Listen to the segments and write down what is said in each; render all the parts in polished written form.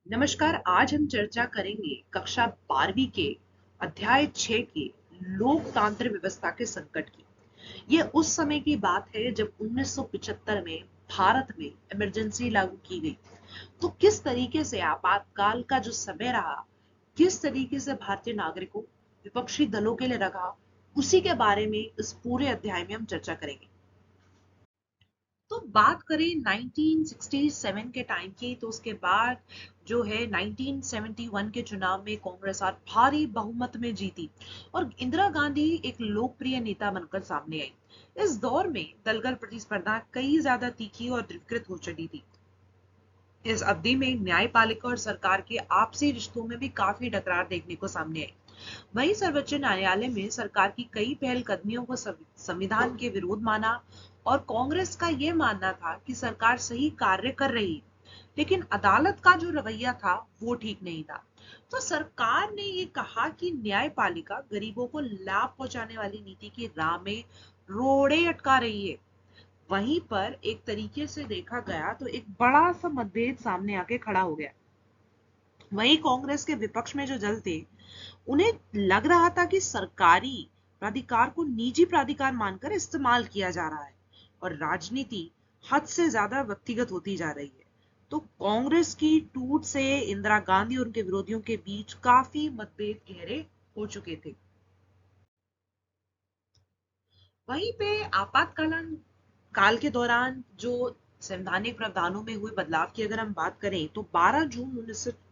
नमस्कार। आज हम चर्चा करेंगे कक्षा 12वीं के अध्याय 6 के लोकतांत्रिक व्यवस्था के संकट की। यह उस समय की बात है जब 1975 में भारत में इमरजेंसी लागू की गई। तो किस तरीके से आपातकाल का जो समय रहा, किस तरीके से भारतीय नागरिकों, विपक्षी दलों के लिए रखा, उसी के बारे में इस पूरे अध्याय में हम चर्चा करेंगे। तो बात करें 1967 के टाइम की, तो उसके बाद जो है 1971 के चुनाव में कांग्रेस आज भारी बहुमत में जीती और इंदिरा गांधी एक लोकप्रिय नेता बनकर सामने आई। इस दौर में दलगत प्रतिस्पर्धा कई ज्यादा तीखी और विकृत हो चली थी। इस अवधि में न्यायपालिका और सरकार के आपसी रिश्तों में भी काफी टकरार देखने को सामने आई। वहीं सर्वोच्च न्यायालय में सरकार की कई पहलकदमियों को संविधान के विरोध माना और कांग्रेस का यह मानना था कि सरकार सही कार्य कर रही है, लेकिन अदालत का जो रवैया था वो ठीक नहीं था। तो सरकार ने ये कहा कि न्यायपालिका गरीबों को लाभ पहुंचाने वाली नीति की राह में रोड़े अटका रही है। वहीं पर एक तरीके से देखा गया तो एक बड़ा सा मतभेद सामने आके खड़ा हो गया। वहीं कांग्रेस के विपक्ष में जो दल थे, उन्हें लग रहा था कि सरकारी प्राधिकार को निजी प्राधिकार मानकर इस्तेमाल किया जा रहा है और राजनीति हद से ज्यादा व्यक्तिगत होती जा रही है। तो कांग्रेस की टूट से इंदिरा गांधी और उनके विरोधियों के बीच काफी मतभेद गहरे हो चुके थे। वहीं पे आपातकालीन काल के दौरान जो संवैधानिक प्रावधानों में हुए बदलाव की अगर हम बात करें, तो 12 जून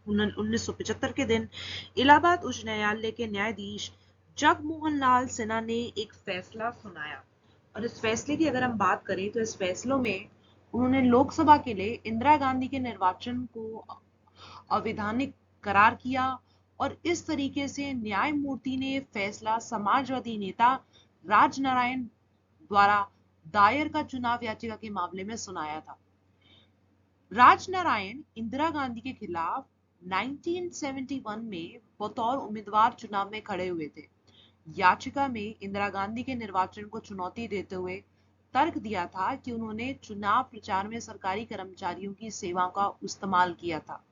1975 के दिन इलाहाबाद उच्च न्यायालय के न्यायाधीश जगमोहन लाल सिन्हा ने एक फैसला सुनाया। और इस फैसले की अगर हम बात करें तो इस फैसलों में उन्होंने लोकसभा के लिए इंदिरा गांधी के निर्वाचन को अवैधानिक करार किया और इस तरीके से न्यायमूर्ति ने फैसला समाजवादी नेता राजनारायण द्वारा दायर का चुनाव याचिका के मामले में सुनाया था। राजनारायण इंदिरा गांधी के खिलाफ 1971 में बतौर उम्मीदवार चुनाव में खड़े हुए थे। याचिका में इंदिरा गांधी के निर्वाचन को चुनौती देते हुए तर्क दिया था कि उन्होंने चुनाव प्रचार में सरकारी कर्मचारियों की सेवाओं का इस्तेमाल किया था।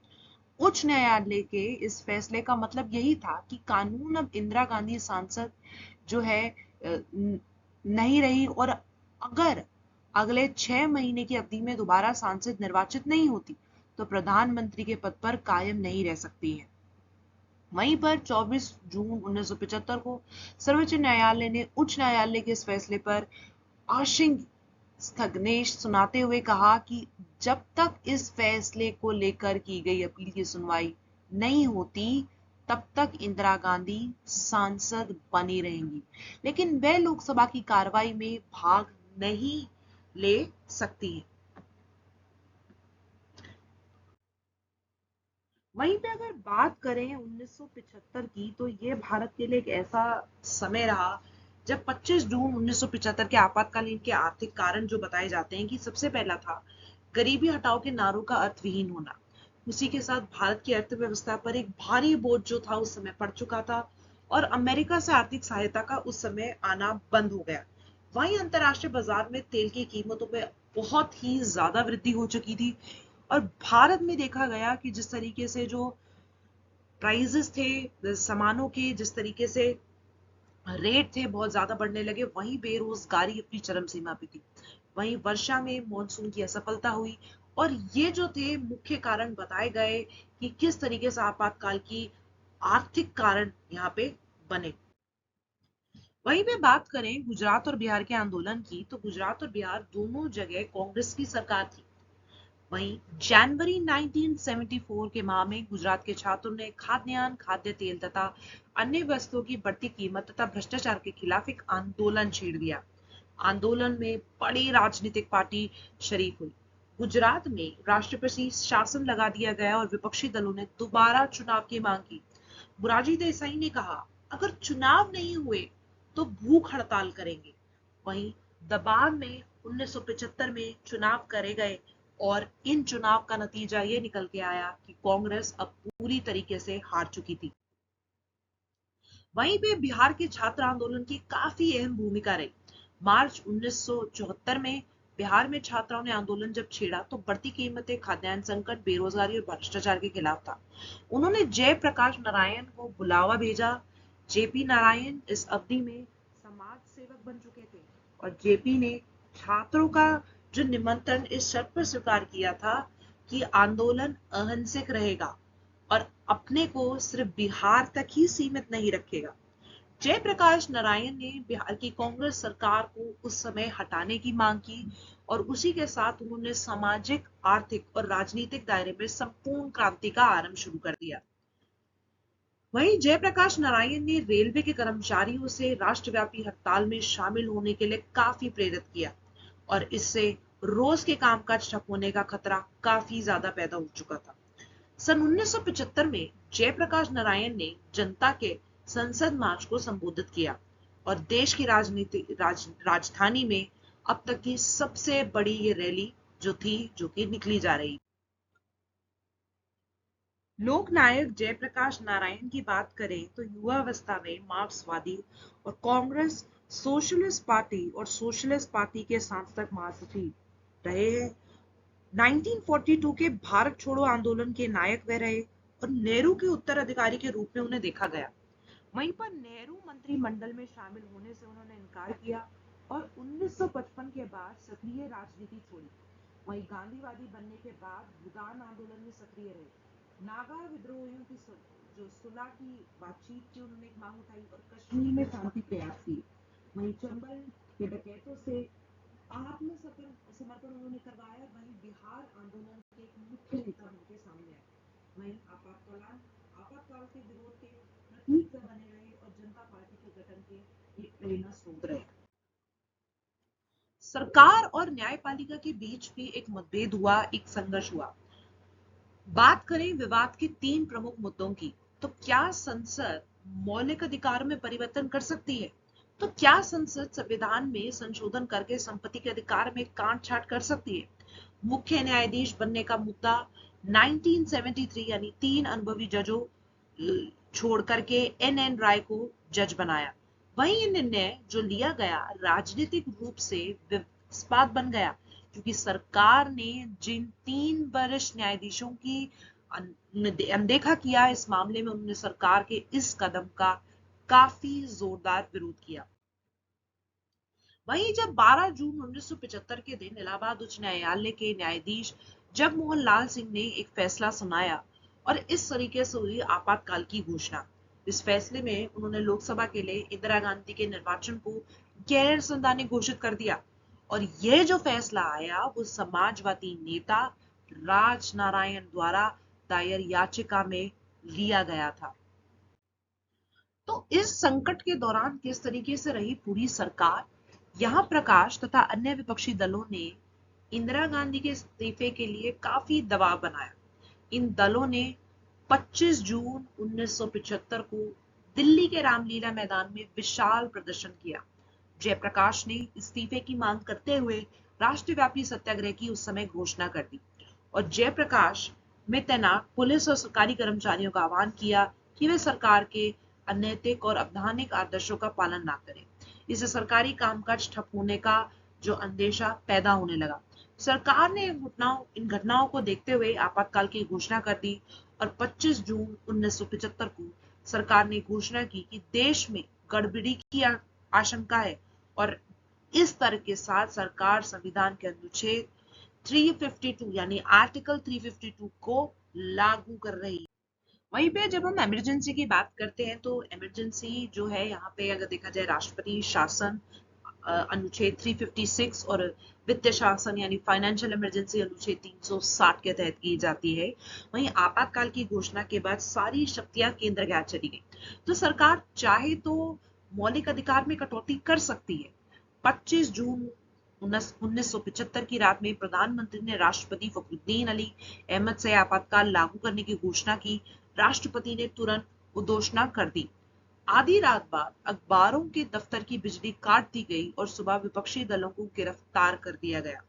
उच्च न्यायालय के इस फैसले का मतलब यही था कि कानून अब इंदिरा गांधी सांसद जो है नहीं रही और अगर अगले 6 महीने की अवधि में दोबारा सांसद निर्वाचित नहीं होती तो प्रधानमंत्री के पद पर कायम नहीं रह सकती है। वहीं पर 24 जून 1975 को सर्वोच्च न्यायालय ने उच्च न्यायालय के इस फैसले पर आंशिक स्थगनेश सुनाते हुए कहा कि जब तक इस फैसले को लेकर की गई अपील की सुनवाई नहीं होती तब तक इंदिरा गांधी सांसद बनी रहेंगी, लेकिन वे लोकसभा की कार्रवाई में भाग नहीं ले सकती हैं। वहीं पे अगर बात करें 1975 की, तो ये भारत के लिए एक ऐसा समय रहा जब 25 जून 1975 के आपातकालीन के आर्थिक कारण जो बताए जाते हैं कि सबसे पहला था गरीबी हटाओ के नारों का अर्थविहीन होना। उसी के साथ भारत की अर्थव्यवस्था पर एक भारी बोझ जो था उस समय पड़ चुका था और अमेरिका से आर्थिक सहायता का उस समय आना बंद हो गया। वहीं अंतरराष्ट्रीय बाजार में तेल की कीमतों में बहुत ही ज्यादा वृद्धि हो चुकी थी और भारत में देखा गया कि जिस तरीके से जो प्राइजेस थे सामानों के, जिस तरीके से रेट थे बहुत ज्यादा बढ़ने लगे, वहीं बेरोजगारी अपनी चरम सीमा पे थी। वहीं वर्षा में मॉनसून की असफलता हुई और ये जो थे मुख्य कारण बताए गए कि किस तरीके से आपातकाल की आर्थिक कारण यहाँ पे बने। वहीं पे बात करें गुजरात और बिहार के आंदोलन की, तो गुजरात और बिहार दोनों जगह कांग्रेस की सरकार थी। वहीं जनवरी 1974 के माह में गुजरात के छात्रों ने खाद्यान्न, खाद्य तेल तथा अन्य वस्तुओं की बढ़ती कीमत तथा भ्रष्टाचार के खिलाफ एक आंदोलन छेड़ दिया। आंदोलन में बड़ी राजनीतिक पार्टी शरीक हुई। गुजरात में राष्ट्रपति शासन लगा दिया गया और विपक्षी दलों ने दोबारा चुनाव की मांग की। मोरारजी देसाई ने कहा, अगर चुनाव नहीं हुए तो भूख हड़ताल करेंगे। वहीं दबाव में 1975 में चुनाव करे गए और इन चुनाव का नतीजा ये निकल के आया कि कांग्रेस अब पूरी तरीके से हार चुकी थी। वहीं पे बिहार के छात्र आंदोलन की काफी अहम भूमिका रही। मार्च 1974 में बिहार में छात्राओं ने आंदोलन जब छेड़ा तो बढ़ती कीमतें, खाद्यान्न संकट, बेरोजगारी और भ्रष्टाचार के खिलाफ था। उन्होंने जयप्रकाश नारायण को बुलावा भेजा। जेपी नारायण इस अवधि में समाज सेवक बन चुके थे और जेपी ने छात्रों का जो निमंत्रण इस शर्त पर स्वीकार किया था कि आंदोलन अहिंसक रहेगा और अपने को सिर्फ बिहार तक ही सीमित नहीं रखेगा। जयप्रकाश नारायण ने बिहार की कांग्रेस सरकार को उस समय हटाने की मांग की और उसी के साथ उन्होंने सामाजिक, आर्थिक और राजनीतिक दायरे में संपूर्ण क्रांति का आरंभ शुरू कर दिया। वहीं जयप्रकाश नारायण ने रेलवे के कर्मचारियों से राष्ट्रव्यापी हड़ताल में शामिल होने के लिए काफी प्रेरित किया और इससे रोज के कामकाज ठप होने का खतरा काफी ज्यादा पैदा हो चुका था। सन 1975 में जयप्रकाश नारायण ने जनता के संसद मार्च को संबोधित किया और देश की राजधानी में अब तक की सबसे बड़ी ये रैली जो कि निकली जा रही। लोक नायक जयप्रकाश नारायण की बात करें तो युवा अवस्था में मार्क्सवादी और कांग्रेस सोशलिस्ट पार्टी के सांसद महासचिव रहे हैं। 1942 के भारत छोड़ो आंदोलन के नायक वे रहे और नेहरू के उत्तराधिकारी के रूप में उन्हें देखा गया। वहीं पर नेहरू मंत्रिमंडल में शामिल होने से उन्होंने इनकार किया और 1955 के बाद सक्रिय राजनीति छोड़ी। वहीं गांधीवादी बनने के बाद भूदान आंदोलन में सक्रिय रहे। नागा विद्रोहियों की जो सुलह की बातचीत की उन्होंने एक मांग उठाई और कश्मीर में शांति प्रयास किए। वहीं चंबल के डकैतों से आत्मसमर्पण उन्होंने करवाया। वहीं बिहार आंदोलन के एक मुख्य नेता उनके सामने आए। वहीं आपातकाल के विरोध के प्रतीक बने रहे और जनता पार्टी के गठन के एक प्रेरणा स्रोत रहे। सरकार और न्यायपालिका के बीच भी एक मतभेद हुआ, एक संघर्ष हुआ। बात करें विवाद के तीन प्रमुख मुद्दों की, तो क्या संसद मौलिक अधिकार में परिवर्तन कर सकती है? तो क्या संसद संविधान में संशोधन करके संपत्ति के अधिकार में काट-छांट कर सकती है? मुख्य न्यायाधीश बनने का मुद्दा 1973 यानी 3 अनुभवी जजों छोड़ करके एन राय को जज बनाया। वहीं ये निर्णय जो लिया गया राजनीतिक रूप से विवादास्पद बन गया क्योंकि सरकार ने जिन 3 वरिष्ठ न्यायाधीशों की अनदेखा किया, इस मामले में उन्होंने सरकार के इस कदम का काफी जोरदार विरोध किया। वहीं जब 12 जून 1975 के दिन इलाहाबाद उच्च न्यायालय के न्यायाधीश जगमोहन लाल सिंह ने एक फैसला सुनाया और इस तरीके से हुई आपातकाल की घोषणा। इस फैसले में उन्होंने लोकसभा के लिए इंदिरा गांधी के निर्वाचन को गैर संवैधानिक घोषित कर दिया और यह जो फैसला आया वो समाजवादी नेता राज नारायण द्वारा दायर याचिका में लिया गया था। तो इस संकट के दौरान किस तरीके से रही पूरी सरकार, यहां प्रकाश तथा अन्य विपक्षी दलों ने इंदिरा गांधी के इस्तीफे के लिए काफी दबाव बनाया। इन दलों ने 25 जून 1975 को दिल्ली के रामलीला मैदान में विशाल प्रदर्शन किया। जयप्रकाश ने इस्तीफे की मांग करते हुए राष्ट्रव्यापी सत्याग्रह की उस समय घोषणा कर दी और जयप्रकाश में तैनात पुलिस और सरकारी कर्मचारियों का आह्वान किया कि वे सरकार के अनैतिक और अवैधानिक आदर्शों का पालन ना करें। इससे सरकारी कामकाज ठप होने का जो अंदेशा पैदा होने लगा। सरकार ने इन घटनाओं को देखते हुए आपातकाल की घोषणा कर दी और 25 जून 1975 को सरकार ने घोषणा की कि देश में गड़बड़ी की आशंका है और इस तरह के साथ सरकार संविधान के अनुच्छेद 352 यानी आर्टिकल 352 को लागू कर रही है। वहीं पे जब हम इमरजेंसी की बात करते हैं तो इमरजेंसी जो है यहाँ पे अगर देखा जाए राष्ट्रपति शासन अनुच्छेद 356 और वित्तीय शासन यानी फाइनेंशियल इमरजेंसी अनुच्छेद 360 के तहत की जाती है। वहीं आपातकाल की घोषणा के बाद सारी शक्तियां केंद्र के हाथ चली गई। तो सरकार चाहे तो मौलिक अधिकार में कटौती कर सकती है। 25 जून 1975 की रात में प्रधानमंत्री ने राष्ट्रपति फखरुद्दीन अली अहमद से आपातकाल लागू करने की घोषणा की। राष्ट्रपति ने तुरंत उद्घोषणा कर दी। आधी रात बाद अखबारों के दफ्तर की बिजली काट दी गई और सुबह विपक्षी दलों को गिरफ्तार कर दिया गया।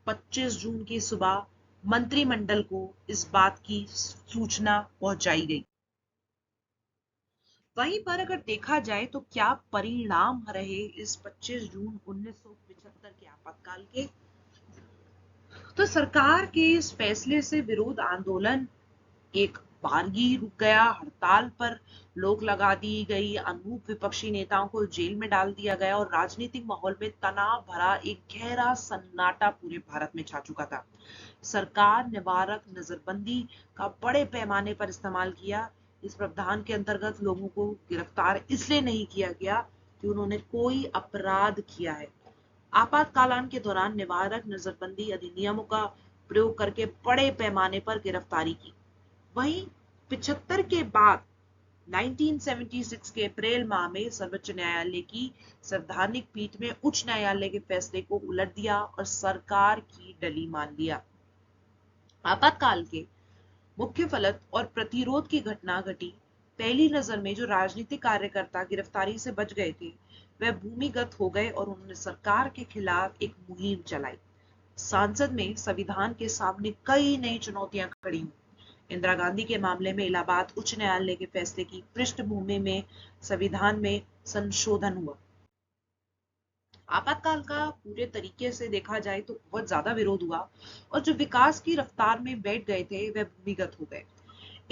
25 जून की सुबह मंत्रिमंडल को इस बात की सूचना पहुंचाई गई। वहीं पर अगर देखा जाए तो क्या परिणाम रहे इस 25 जून 1975 के आपातकाल के, तो सरकार के इस फैसले से विरोध आंदोलन एक बारगी रुक गया, हड़ताल पर लोग लगा दी गई, अनूप विपक्षी नेताओं को जेल में डाल दिया गया और राजनीतिक माहौल में तनाव भरा एक गहरा सन्नाटा पूरे भारत में छा चुका था। सरकार निवारक नजरबंदी का बड़े पैमाने पर इस्तेमाल किया। इस प्रावधान के अंतर्गत लोगों को गिरफ्तार इसलिए नहीं किया गया कि उन्होंने कोई अपराध किया है। आपातकालीन के दौरान निवारक नजरबंदी अधिनियमों का प्रयोग करके बड़े पैमाने पर गिरफ्तारी की। वहीं 75 के बाद 1976 के अप्रैल माह में सर्वोच्च न्यायालय की संवैधानिक पीठ में उच्च न्यायालय के फैसले को उलट दिया और सरकार की डली मान लिया। आपातकाल के मुख्य फलत और प्रतिरोध की घटना घटी। पहली नजर में जो राजनीतिक कार्यकर्ता गिरफ्तारी से बच गए थे वह भूमिगत हो गए और उन्होंने सरकार के खिलाफ एक मुहिम चलाई। संसद में संविधान के सामने कई नई चुनौतियां खड़ी हुई। इंदिरा गांधी के मामले में इलाहाबाद उच्च न्यायालय के फैसले की पृष्ठभूमि में संविधान में संशोधन हुआ। आपातकाल का पूरे तरीके से देखा जाए तो बहुत ज्यादा विरोध हुआ और जो विकास की रफ्तार में बैठ गए थे वह भूमिगत हो गए।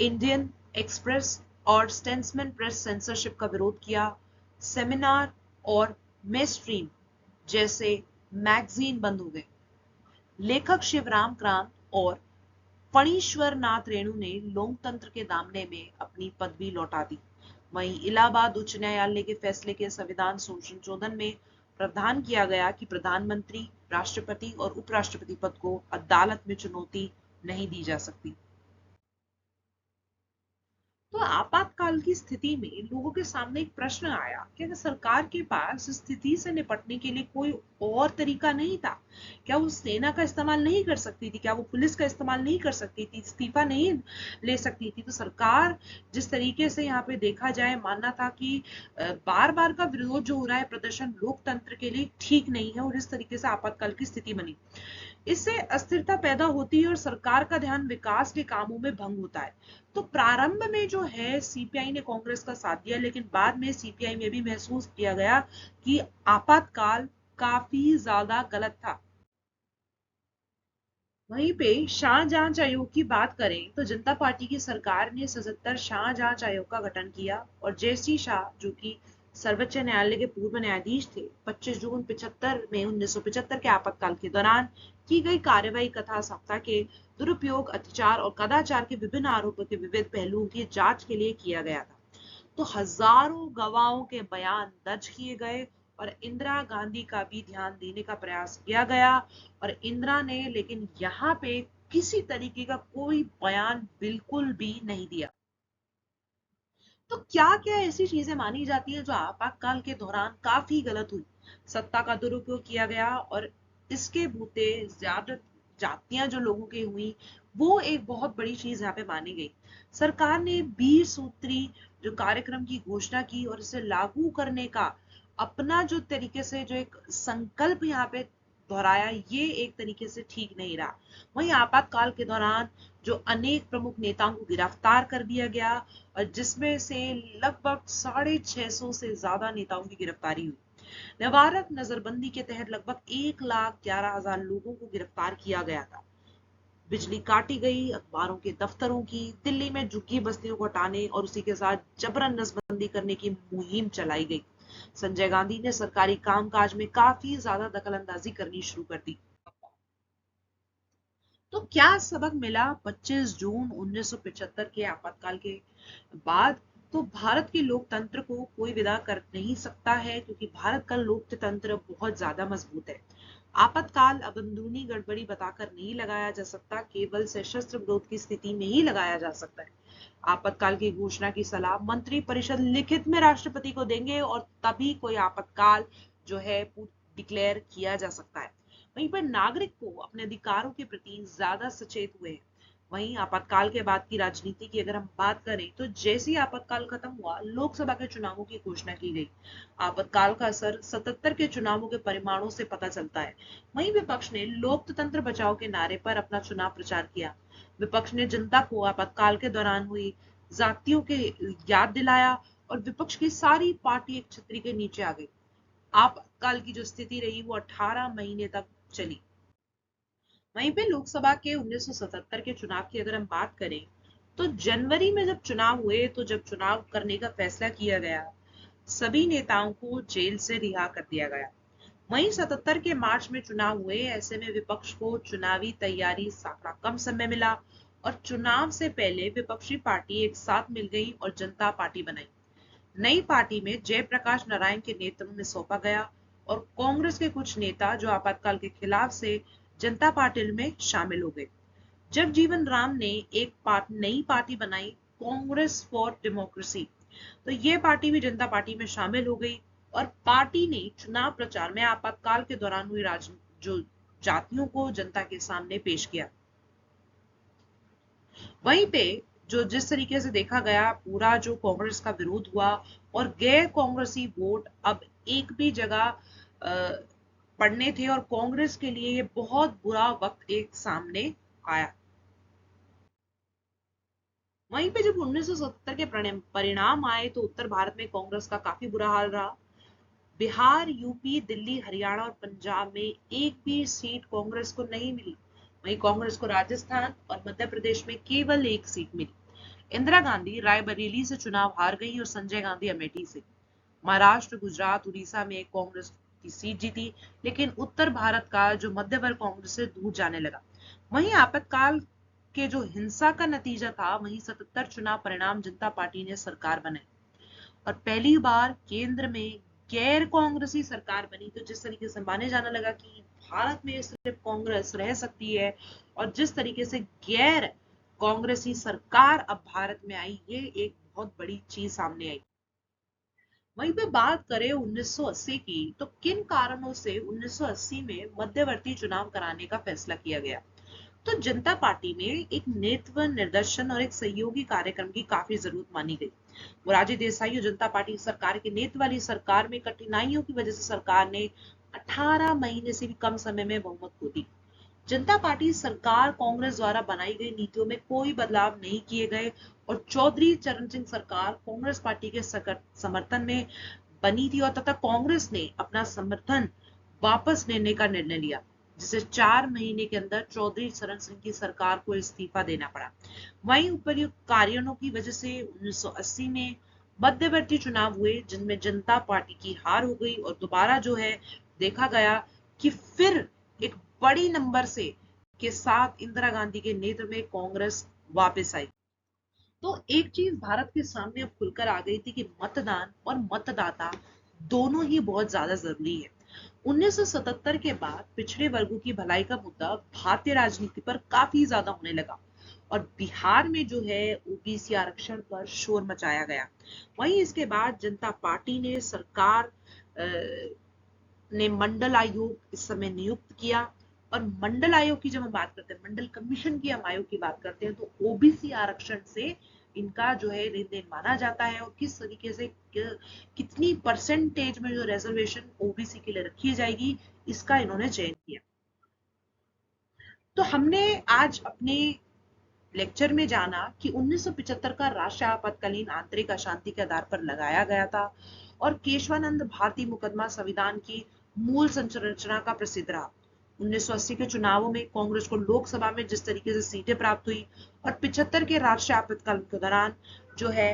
इंडियन एक्सप्रेस और स्टेट्समैन प्रेस सेंसरशिप का विरोध किया। सेमिनार और मेस्ट्रीम जैसे मैगजीन बंद हो गए। लेखक शिवराम क्रांत और फणीश्वर नाथ रेणु ने लोकतंत्र के दामने में अपनी पदवी लौटा दी। वहीं इलाहाबाद उच्च न्यायालय के फैसले के संविधान संशोधन में प्रावधान किया गया कि प्रधानमंत्री, राष्ट्रपति और उपराष्ट्रपति पद को अदालत में चुनौती नहीं दी जा सकती। तो आपातकाल की स्थिति में लोगों के सामने एक प्रश्न आया कि अगर सरकार के पास इस स्थिति से निपटने के लिए कोई और तरीका नहीं था, क्या वो सेना का इस्तेमाल नहीं कर सकती थी, क्या वो पुलिस का इस्तेमाल नहीं कर सकती थी, इस्तीफा नहीं ले सकती थी? तो सरकार जिस तरीके से यहाँ पे देखा जाए मानना था कि बार बार का विरोध जो हो रहा है, प्रदर्शन लोकतंत्र के लिए ठीक नहीं है और इस तरीके से आपातकाल की स्थिति बनी। इससे अस्थिरता पैदा होती है और सरकार का ध्यान विकास के कामों में भंग होता है। तो प्रारंभ में जो है सीपीआई ने कांग्रेस का साथ दिया, लेकिन बाद में सीपीआई में भी महसूस किया गया कि आपातकाल काफी ज्यादा गलत था। वहीं पे शाह जांच आयोग की बात करें तो जनता पार्टी की सरकार ने 77 शाह जांच आयोग का गठन किया और जेसी शाह जो कि सर्वोच्च न्यायालय के पूर्व न्यायाधीश थे, 25 जून 75 में 1975 के आपातकाल के दौरान की गई कार्रवाई कथा सत्ता के दुरुपयोग, अत्याचार और कदाचार के विभिन्न आरोपों के विविध पहलुओं की जांच के लिए किया गया था। तो हजारों गवाहों के बयान दर्ज किए गए और इंदिरा गांधी का भी ध्यान देने का प्रयास किया गया और इंदिरा ने लेकिन यहाँ पे किसी तरीके का कोई बयान बिल्कुल भी नहीं दिया। तो क्या क्या ऐसी चीजें मानी जाती है जो आपातकाल के दौरान काफी गलत हुई? सत्ता का दुरुपयोग किया गया और इसके बूते ज्यादा जातियां जो लोगों की हुई वो एक बहुत बड़ी चीज यहाँ पे मानी गई। सरकार ने 20 सूत्री जो कार्यक्रम की घोषणा की और इसे लागू करने का अपना जो तरीके से जो एक संकल्प यहाँ पे दोहराया, ये एक तरीके से ठीक नहीं रहा। वहीं आपातकाल के दौरान जो अनेक प्रमुख नेताओं को गिरफ्तार कर दिया गया और जिसमें से लगभग 650 से ज्यादा नेताओं की गिरफ्तारी हुई। निवारक नजरबंदी के तहत लगभग 1,11,000 लोगों को गिरफ्तार किया गया था। बिजली काटी गई, अखबारों के दफ्तरों की, दिल्ली में झुग्गी बस्तियों को हटाने और उसी के साथ जबरन नसबंदी करने की मुहिम चलाई गई। संजय गांधी ने सरकारी कामकाज में काफी ज्यादा दखलंदाजी करनी शुरू कर दी। तो क्या सबक मिला 25 जून 1975 के आपातकाल के बाद? तो भारत के लोकतंत्र को कोई विदा कर नहीं सकता है क्योंकि भारत का लोकतंत्र बहुत ज्यादा मजबूत है। आपातकाल अब अंदरूनी गड़बड़ी बताकर नहीं लगाया जा सकता, केवल सशस्त्र विरोध की स्थिति में ही लगाया जा सकता है। आपातकाल की घोषणा की सलाह मंत्री परिषद लिखित में राष्ट्रपति को देंगे और तभी कोई आपातकाल जो है डिक्लेयर किया जा सकता है। वहीं पर नागरिक को अपने अधिकारों के प्रति ज्यादा सचेत हुए हैं। वहीं आपातकाल के बाद की राजनीति की अगर हम बात करें तो जैसे ही आपातकाल खत्म हुआ, लोकसभा के चुनावों की घोषणा की गई। आपातकाल का असर 77 के चुनावों के परिणामों से पता चलता है। वहीं विपक्ष ने लोकतंत्र बचाओ के नारे पर अपना चुनाव प्रचार किया। विपक्ष ने जनता को आपातकाल के दौरान हुई जातियों के याद दिलाया और विपक्ष की सारी पार्टी एक छतरी के नीचे आ गई। आपातकाल की जो स्थिति रही वो 18 महीने तक चली। वहीं पे लोकसभा के 1977 के चुनाव की अगर हम बात करें, तो जनवरी में जब चुनाव हुए, तो जब चुनाव करने का फैसला किया गया, सभी नेताओं को जेल से रिहा कर दिया गया। वहीं 77 के मार्च में चुनाव हुए, ऐसे में विपक्ष को चुनावी तैयारी साकड़ा कम समय मिला और चुनाव से पहले विपक्षी पार्टी एक साथ मिल गई और जनता पार्टी बनाई। नई पार्टी में जयप्रकाश नारायण के नेतृत्व में सौंपा गया और कांग्रेस के कुछ नेता जो आपातकाल के खिलाफ से जनता पार्टी में शामिल हो गए। जब जीवन राम ने नई पार्टी बनाई, कांग्रेस फॉर डेमोक्रेसी, तो ये पार्टी भी जनता पार्टी में शामिल हो गई और पार्टी ने चुनाव प्रचार में आपातकाल के दौरान हुई जो जातियों को जनता के सामने पेश किया। वहीं पे जो जिस तरीके से देखा गया, पूरा जो कांग्रेस का विरोध हुआ और गैर कांग्रेसी वोट अब एक भी जगह पड़ने थे और कांग्रेस के लिए ये बहुत बुरा वक्त एक सामने आया। वहीं पे जब 1970 के परिणाम आए, तो उत्तर भारत में कांग्रेस का काफी बुरा हाल रहा। बिहार, यूपी, दिल्ली, हरियाणा और पंजाब में एक भी सीट कांग्रेस को नहीं मिली। वहीं कांग्रेस को राजस्थान और मध्य प्रदेश में केवल एक सीट मिली। इंदिरा गांधी रायबरेली से चुनाव हार गई और संजय गांधी अमेठी से। महाराष्ट्र, गुजरात, उड़ीसा में कांग्रेस की सीट जीती, लेकिन उत्तर भारत का जो मध्य वर्ग कांग्रेस से दूर जाने लगा। वहीं आपातकाल के जो हिंसा का नतीजा था, वहीं 77 चुनाव परिणाम जनता पार्टी ने सरकार बनाई और पहली बार केंद्र में गैर कांग्रेसी सरकार बनी। तो जिस तरीके से माने जाने लगा कि भारत में सिर्फ कांग्रेस रह सकती है और जिस तरीके से गैर कांग्रेसी सरकार अब भारत में आई, ये एक बहुत बड़ी चीज सामने आई। वहीं पे बात करें 1980 की, तो किन कारणों से 1980 में मध्यवर्ती चुनाव कराने का फैसला किया गया? तो जनता पार्टी में एक नेतृत्व, निर्देशन और एक सहयोगी कार्यक्रम की काफी जरूरत मानी गई। मोरारजी देसाई और जनता पार्टी सरकार के नेतृत्व वाली सरकार में कठिनाइयों की वजह से सरकार ने 18 महीने से भी कम समय में बहुमत खो दी। जनता पार्टी सरकार कांग्रेस द्वारा बनाई गई नीतियों में कोई बदलाव नहीं किए गए और चौधरी चरण सिंह सरकार कांग्रेस पार्टी के समर्थन में बनी थी और तथा कांग्रेस ने अपना समर्थन वापस लेने का निर्णय लिया, जिसे 4 महीने के अंदर चौधरी चरण सिंह की सरकार को इस्तीफा देना पड़ा। वहीं उपर्युक्त कारणों की वजह से 1980 में मध्यवर्ती चुनाव हुए, जिनमें जनता पार्टी की हार हो गई और दोबारा जो है देखा गया कि फिर एक बड़ी नंबर से के साथ इंदिरा गांधी के नेतृत्व में कांग्रेस वापस आई। तो एक चीज भारत के सामने अब खुलकर आ गई थी कि मतदान और मतदाता दोनों ही बहुत ज्यादा जरूरी है। 1977 के बाद पिछड़े वर्गों की भलाई का मुद्दा भारतीय राजनीति पर काफी ज्यादा होने लगा और बिहार में जो है ओबीसी आरक्षण पर शोर मचाया गया। वहीं इसके बाद जनता पार्टी ने सरकार ने मंडल आयोग इस समय नियुक्त किया और मंडल आयोग की जब हम बात करते हैं, मंडल कमीशन की हम आयोग की बात करते हैं, तो ओबीसी आरक्षण से इनका जो है लेन देन माना जाता है और किस तरीके से कितनी परसेंटेज में जो रिजर्वेशन ओबीसी के लिए रखी जाएगी, इसका इन्होंने चयन किया। तो हमने आज अपने लेक्चर में जाना कि 1975 का राष्ट्रीय आपातकालीन आंतरिक अशांति के आधार पर लगाया गया था और केशवानंद भारती मुकदमा संविधान की मूल संरचना का प्रसिद्ध रहा। 1980 के चुनावों में कांग्रेस को लोकसभा में जिस तरीके से सीटें प्राप्त हुई और 75 के राष्ट्रीय आपातकाल के दौरान जो है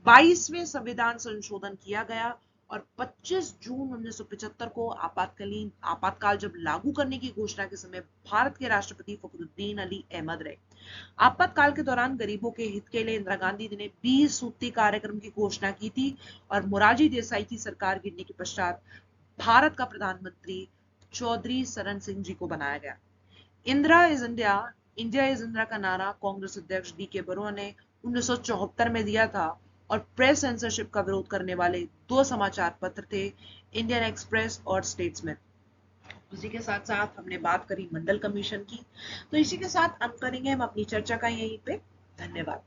22वें संविधान संशोधन किया गया और 25 जून 1975 को आपातकाल जब लागू करने की घोषणा के समय भारत के राष्ट्रपति फखरुद्दीन अली अहमद रहे। आपातकाल के दौरान गरीबों के हित के लिए इंदिरा गांधी ने 20 सूत्री कार्यक्रम की घोषणा की थी और मोरारजी देसाई की सरकार गिरने के पश्चात भारत का प्रधानमंत्री चौधरी चरण सिंह जी को बनाया गया। Indira is India, India is Indira का नारा कांग्रेस अध्यक्ष डी के बरुआ ने 1974 में दिया था और प्रेस सेंसरशिप का विरोध करने वाले 2 समाचार पत्र थे, इंडियन एक्सप्रेस और स्टेट्समैन। इसी के साथ साथ हमने बात करी मंडल कमीशन की। तो इसी के साथ अंत करेंगे हम अपनी चर्चा का यहीं पे। धन्यवाद।